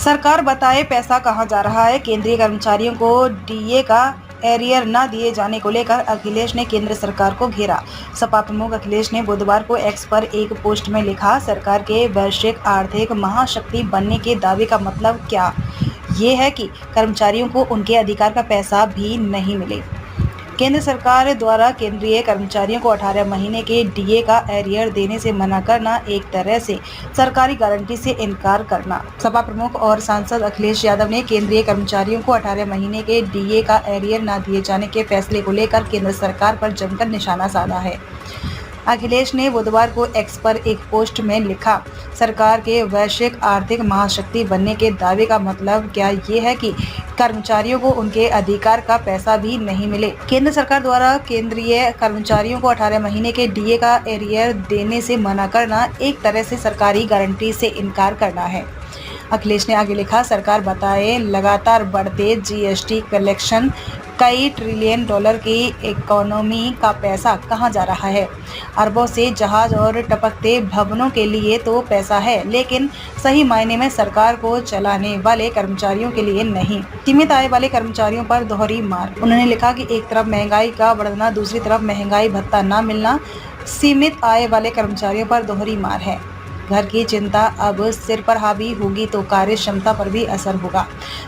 सरकार बताए पैसा कहां जा रहा है। केंद्रीय कर्मचारियों को डीए का एरियर न दिए जाने को लेकर अखिलेश ने केंद्र सरकार को घेरा। सपा प्रमुख अखिलेश ने बुधवार को एक्स पर एक पोस्ट में लिखा, सरकार के वैश्विक आर्थिक महाशक्ति बनने के दावे का मतलब क्या ये है कि कर्मचारियों को उनके अधिकार का पैसा भी नहीं मिले। केंद्र सरकार द्वारा केंद्रीय कर्मचारियों को 18 महीने के डीए का एरियर देने से मना करना एक तरह से सरकारी गारंटी से इनकार करना। सपा प्रमुख और सांसद अखिलेश यादव ने केंद्रीय कर्मचारियों को 18 महीने के डीए का एरियर न दिए जाने के फैसले को लेकर केंद्र सरकार पर जमकर निशाना साधा है। अखिलेश ने बुधवार को एक्स पर एक पोस्ट में लिखा, सरकार के वैश्विक आर्थिक महाशक्ति बनने के दावे का मतलब क्या ये है कि कर्मचारियों को उनके अधिकार का पैसा भी नहीं मिले। केंद्र सरकार द्वारा केंद्रीय कर्मचारियों को 18 महीने के डीए का एरियर देने से मना करना एक तरह से सरकारी गारंटी से इनकार करना है। अखिलेश ने आगे लिखा, सरकार बताए लगातार बढ़ते जीएसटी कलेक्शन, कई ट्रिलियन डॉलर की इकोनॉमी का पैसा कहां जा रहा है। अरबों से जहाज और टपकते भवनों के लिए तो पैसा है, लेकिन सही मायने में सरकार को चलाने वाले कर्मचारियों के लिए नहीं। सीमित आय वाले कर्मचारियों पर दोहरी मार। उन्होंने लिखा कि एक तरफ महंगाई का बढ़ना, दूसरी तरफ महंगाई भत्ता न मिलना, सीमित आय वाले कर्मचारियों पर दोहरी मार है। घर की चिंता अब सिर पर हावी होगी तो कार्य क्षमता पर भी असर होगा,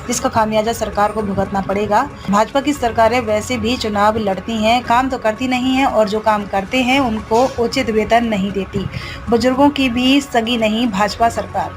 जिसका खामियाजा सरकार को भुगतना पड़ेगा। भाजपा की सरकारें वैसे भी चुनाव लड़ती हैं, काम तो करती नहीं हैं, और जो काम करते हैं उनको उचित वेतन नहीं देती। बुजुर्गों की भी सगी नहीं भाजपा सरकार।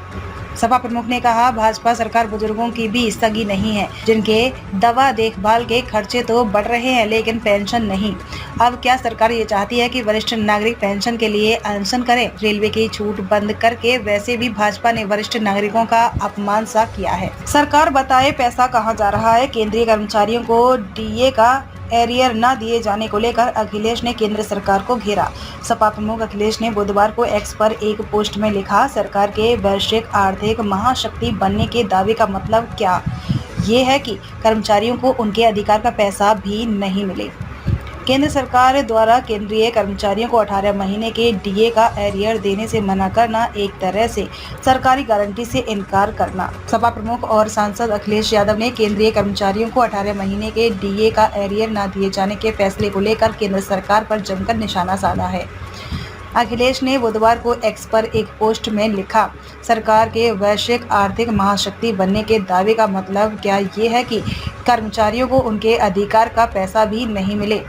सपा प्रमुख ने कहा, भाजपा सरकार बुजुर्गों की भी सगी नहीं है, जिनके दवा देखभाल के खर्चे तो बढ़ रहे हैं लेकिन पेंशन नहीं। अब क्या सरकार ये चाहती है कि वरिष्ठ नागरिक पेंशन के लिए अनशन करें? रेलवे की छूट बंद करके वैसे भी भाजपा ने वरिष्ठ नागरिकों का अपमान सा किया है। सरकार बताए पैसा कहां जा रहा है। केंद्रीय कर्मचारियों को डीए का एरियर न दिए जाने को लेकर अखिलेश ने केंद्र सरकार को घेरा। सपा प्रमुख अखिलेश ने बुधवार को एक्स पर एक पोस्ट में लिखा, सरकार के वैश्विक आर्थिक महाशक्ति बनने के दावे का मतलब क्या ये है कि कर्मचारियों को उनके अधिकार का पैसा भी नहीं मिले। केंद्र सरकार द्वारा केंद्रीय कर्मचारियों को 18 महीने के डीए का एरियर देने से मना करना एक तरह से सरकारी गारंटी से इनकार करना। सपा प्रमुख और सांसद अखिलेश यादव ने केंद्रीय कर्मचारियों को 18 महीने के डीए का एरियर न दिए जाने के फैसले को लेकर केंद्र सरकार पर जमकर निशाना साधा है। अखिलेश ने बुधवार को एक्स पर एक पोस्ट में लिखा, सरकार के वैश्विक आर्थिक महाशक्ति बनने के दावे का मतलब क्या ये है कि कर्मचारियों को उनके अधिकार का पैसा भी नहीं मिले।